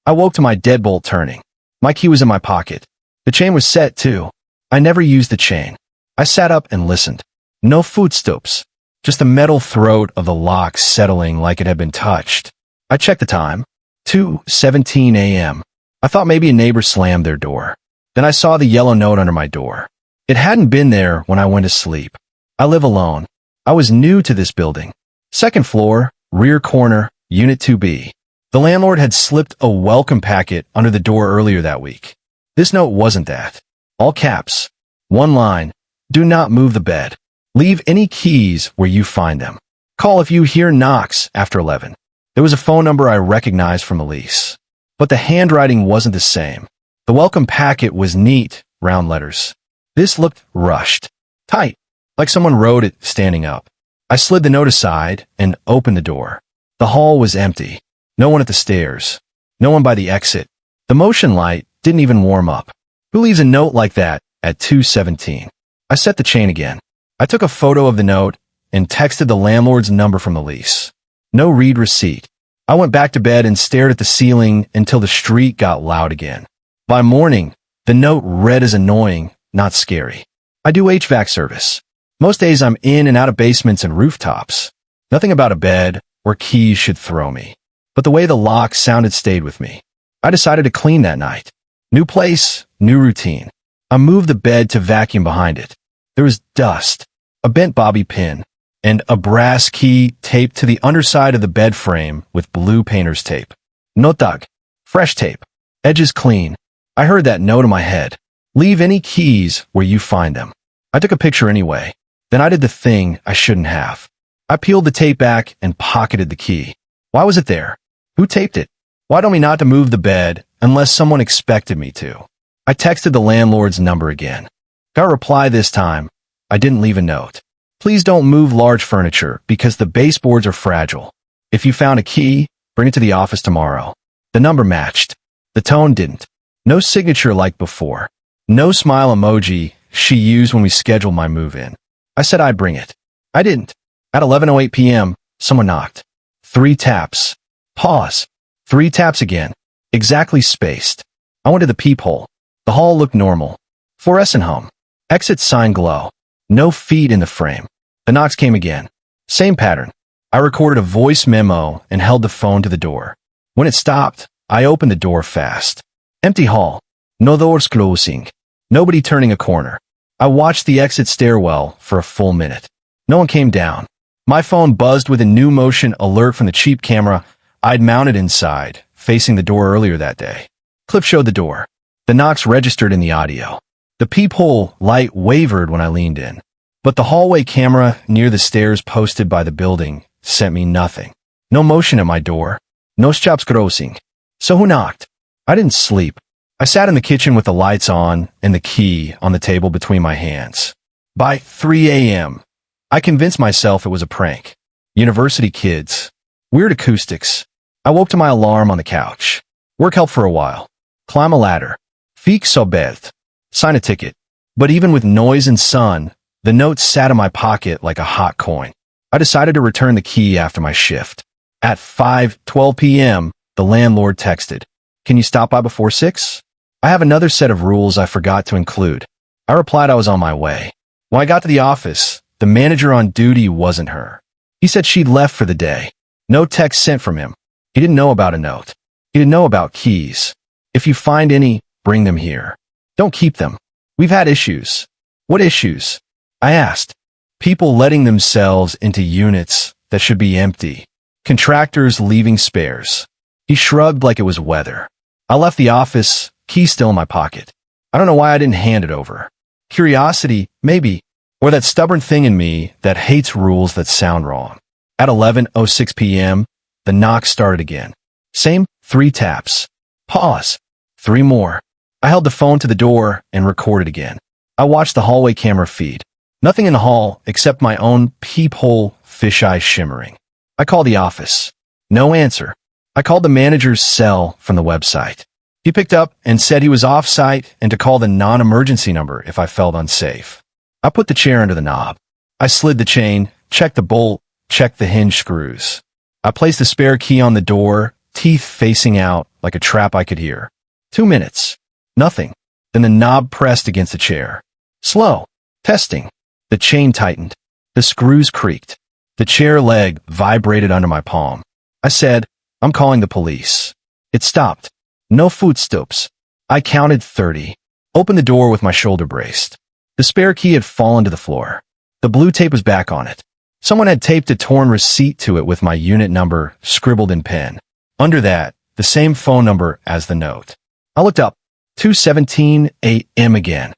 I woke to my deadbolt turning. My key was in my pocket. The chain was set, too. I never used the chain. I sat up and listened. No footsteps. Just the metal throat of the lock settling like it had been touched. I checked the time. 2:17 a.m. I thought maybe a neighbor slammed their door. Then I saw the yellow note under my door. It hadn't been there when I went to sleep. I live alone. I was new to this building. Second floor, rear corner, Unit 2B. The landlord had slipped a welcome packet under the door earlier that week. This note wasn't that. All caps. One line. Do not move the bed. Leave any keys where you find them. Call if you hear knocks after 11. There was a phone number I recognized from the lease. But the handwriting wasn't the same. The welcome packet was neat, round letters. This looked rushed. Tight. Like someone wrote it standing up. I slid the note aside and opened the door. The hall was empty. No one at the stairs. No one by the exit. The motion light didn't even warm up. Who leaves a note like that at 2:17? I set the chain again. I took a photo of the note and texted the landlord's number from the lease. No read receipt. I went back to bed and stared at the ceiling until the street got loud again. By morning, the note read as annoying, not scary. I do HVAC service. Most days I'm in and out of basements and rooftops. Nothing about a bed or keys should throw me. But the way the lock sounded stayed with me. I decided to clean that night. New place, new routine. I moved the bed to vacuum behind it. There was dust, a bent bobby pin, and a brass key taped to the underside of the bed frame with blue painter's tape. Notag. Fresh tape. Edges clean. I heard that note in my head. Leave any keys where you find them. I took a picture anyway. Then I did the thing I shouldn't have. I peeled the tape back and pocketed the key. Why was it there? Who taped it? Why told me not to move the bed unless someone expected me to? I texted the landlord's number again. Got a reply this time. I didn't leave a note. Please don't move large furniture because the baseboards are fragile. If you found a key, bring it to the office tomorrow. The number matched. The tone didn't. No signature like before. No smile emoji she used when we scheduled my move-in. I said I'd bring it. I didn't. At 11:08 p.m., someone knocked. 3 taps. Pause. 3 taps again. Exactly spaced. I went to the peephole. The hall looked normal. Fluorescent home. Exit sign glow. No feet in the frame. The knocks came again. Same pattern. I recorded a voice memo and held the phone to the door. When it stopped, I opened the door fast. Empty hall. No doors closing. Nobody turning a corner. I watched the exit stairwell for a full minute. No one came down. My phone buzzed with a new motion alert from the cheap camera I'd mounted inside, facing the door earlier that day. Clip showed the door. The knocks registered in the audio. The peephole light wavered when I leaned in. But the hallway camera near the stairs posted by the building sent me nothing. No motion at my door. No stops grossing. So who knocked? I didn't sleep. I sat in the kitchen with the lights on and the key on the table between my hands. By 3 a.m., I convinced myself it was a prank. University kids. Weird acoustics. I woke to my alarm on the couch. Work help for a while. Climb a ladder. Fique sobert. Sign a ticket. But even with noise and sun, the note sat in my pocket like a hot coin. I decided to return the key after my shift. At 5:12 p.m., the landlord texted, "Can you stop by before 6? I have another set of rules I forgot to include." I replied I was on my way. When I got to the office, the manager on duty wasn't her. He said she'd left for the day. No text sent from him. He didn't know about a note. He didn't know about keys. If you find any, bring them here. Don't keep them. We've had issues. What issues? I asked. People letting themselves into units that should be empty. Contractors leaving spares. He shrugged like it was weather. I left the office, key still in my pocket. I don't know why I didn't hand it over. Curiosity, maybe. Or that stubborn thing in me that hates rules that sound wrong. At 11:06 p.m., the knock started again. Same 3 taps. Pause. 3 more. I held the phone to the door and recorded again. I watched the hallway camera feed. Nothing in the hall except my own peephole fisheye shimmering. I called the office. No answer. I called the manager's cell from the website. He picked up and said he was off-site and to call the non-emergency number if I felt unsafe. I put the chair under the knob. I slid the chain, checked the bolt, checked the hinge screws. I placed the spare key on the door teeth facing out like a trap I could hear. 2 minutes. Nothing. Then the knob pressed against the chair. Slow. Testing. The chain tightened. The screws creaked. The chair leg vibrated under my palm. I said, "I'm calling the police." It stopped. No footsteps. I counted 30. Opened the door with my shoulder braced. The spare key had fallen to the floor. The blue tape was back on it. Someone had taped a torn receipt to it with my unit number scribbled in pen. Under that, the same phone number as the note. I looked up. 2:17 a.m. again.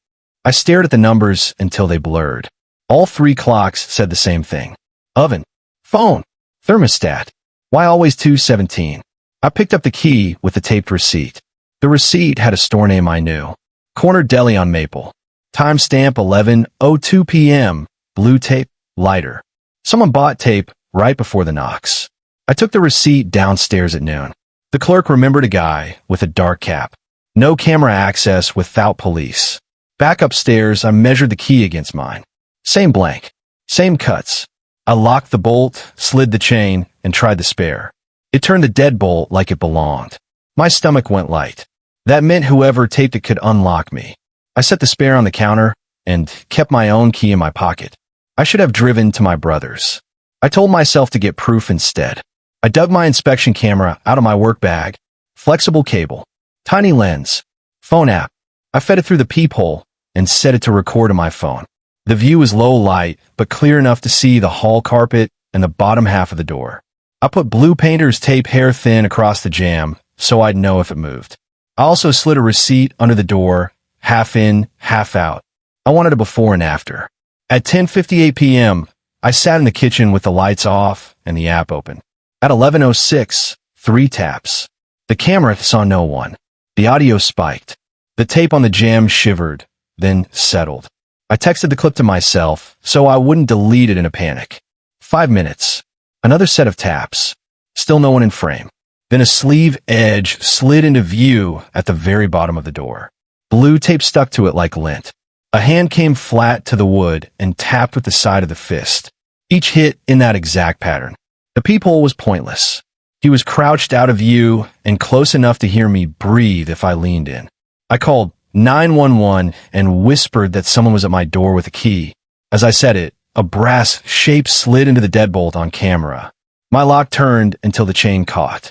I stared at the numbers until they blurred. All 3 clocks said the same thing. Oven. Phone. Thermostat. Why always 2:17? I picked up the key with the taped receipt. The receipt had a store name I knew. Corner Deli on Maple. Timestamp 11:02 p.m. Blue tape, lighter. Someone bought tape right before the knocks. I took the receipt downstairs at noon. The clerk remembered a guy with a dark cap. No camera access without police. Back upstairs, I measured the key against mine. Same blank. Same cuts. I locked the bolt, slid the chain, and tried the spare. It turned the deadbolt like it belonged. My stomach went light. That meant whoever taped it could unlock me. I set the spare on the counter and kept my own key in my pocket. I should have driven to my brother's. I told myself to get proof instead. I dug my inspection camera out of my work bag. Flexible cable. Tiny lens. Phone app. I fed it through the peephole and set it to record on my phone. The view was low light, but clear enough to see the hall carpet and the bottom half of the door. I put blue painter's tape hair thin across the jamb so I'd know if it moved. I also slid a receipt under the door, half in, half out. I wanted a before and after. At 10:58 p.m., I sat in the kitchen with the lights off and the app open. At 11:06, 3 taps. The camera saw no one. The audio spiked. The tape on the jamb shivered, then settled. I texted the clip to myself so I wouldn't delete it in a panic. 5 minutes. Another set of taps. Still no one in frame. Then a sleeve edge slid into view at the very bottom of the door. Blue tape stuck to it like lint. A hand came flat to the wood and tapped with the side of the fist. Each hit in that exact pattern. The peephole was pointless. He was crouched out of view and close enough to hear me breathe if I leaned in. I called 911 and whispered that someone was at my door with a key. As I said it, a brass shape slid into the deadbolt on camera. My lock turned until the chain caught.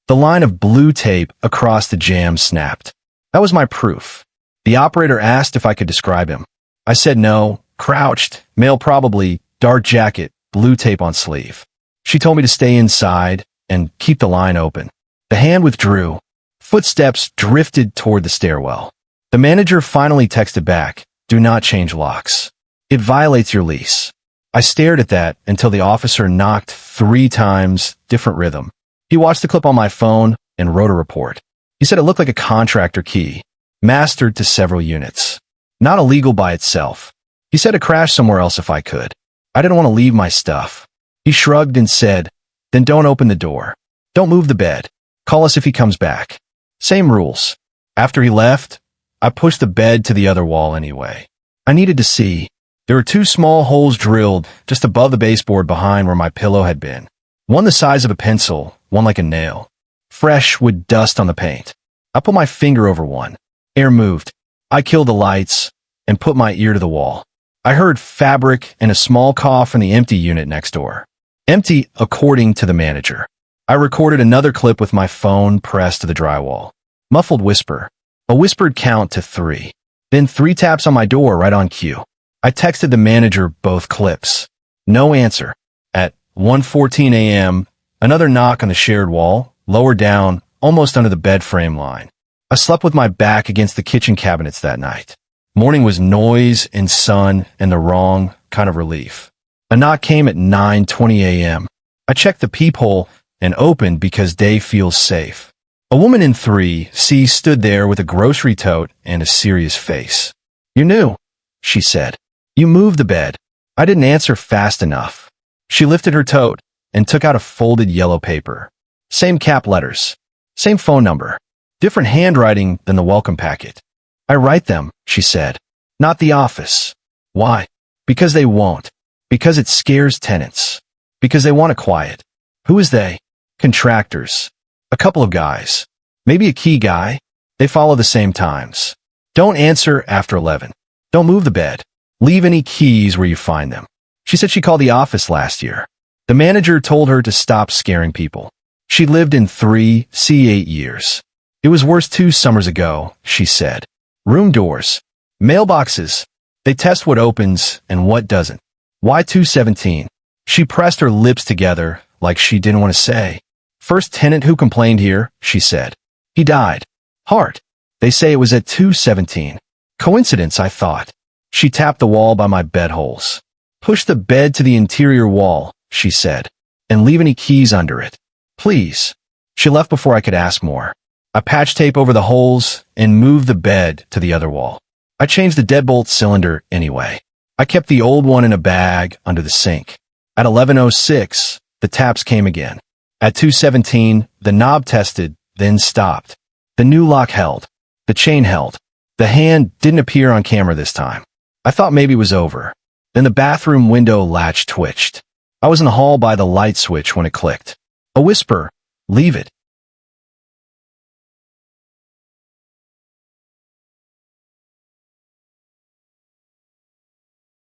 The line of blue tape across the jamb snapped. That was my proof. The operator asked if I could describe him. I said no, crouched, male probably, dark jacket, blue tape on sleeve. She told me to stay inside and keep the line open. The hand withdrew. Footsteps drifted toward the stairwell. The manager finally texted back, "Do not change locks. It violates your lease." I stared at that until the officer knocked 3 times, different rhythm. He watched the clip on my phone and wrote a report. He said it looked like a contractor key, mastered to several units. Not illegal by itself. He said to crash somewhere else if I could. I didn't want to leave my stuff. He shrugged and said, "Then don't open the door. Don't move the bed. Call us if he comes back." Same rules. After he left, I pushed the bed to the other wall anyway. I needed to see. There were 2 small holes drilled just above the baseboard behind where my pillow had been. One the size of a pencil, one like a nail. Fresh with dust on the paint. I put my finger over one. Air moved. I killed the lights and put my ear to the wall. I heard fabric and a small cough in the empty unit next door. Empty, according to the manager. I recorded another clip with my phone pressed to the drywall. Muffled whisper. A whispered count to 3. Then 3 taps on my door right on cue. I texted the manager both clips. No answer. At 1:14 a.m., another knock on the shared wall, lower down, almost under the bed frame line. I slept with my back against the kitchen cabinets that night. Morning was noise and sun and the wrong kind of relief. A knock came at 9:20 a.m. I checked the peephole and opened because day feels safe. A woman in 3C stood there with a grocery tote and a serious face. "You knew," she said. "You moved the bed." I didn't answer fast enough. She lifted her tote and took out a folded yellow paper. Same cap letters. Same phone number. Different handwriting than the welcome packet. "I write them," she said. "Not the office." "Why?" "Because they won't. Because it scares tenants. Because they want it quiet." "Who is they?" "Contractors." A couple of guys. Maybe a key guy. They follow the same times. Don't answer after 11. Don't move the bed. Leave any keys where you find them. She said she called the office last year. The manager told her to stop scaring people. She lived in 3C8 years. It was worse 2 summers ago, she said. Room doors. Mailboxes. They test what opens and what doesn't. Why 217? She pressed her lips together like she didn't want to say. First tenant who complained here, she said. He died. Heart. They say it was at 217. Coincidence, I thought. She tapped the wall by my bedholes. Push the bed to the interior wall, she said, and leave any keys under it. Please. She left before I could ask more. I patched tape over the holes and moved the bed to the other wall. I changed the deadbolt cylinder anyway. I kept the old one in a bag under the sink. At 11:06, the taps came again. At 2:17, the knob tested, then stopped. The new lock held. The chain held. The hand didn't appear on camera this time. I thought maybe it was over. Then the bathroom window latch twitched. I was in the hall by the light switch when it clicked. A whisper, leave it.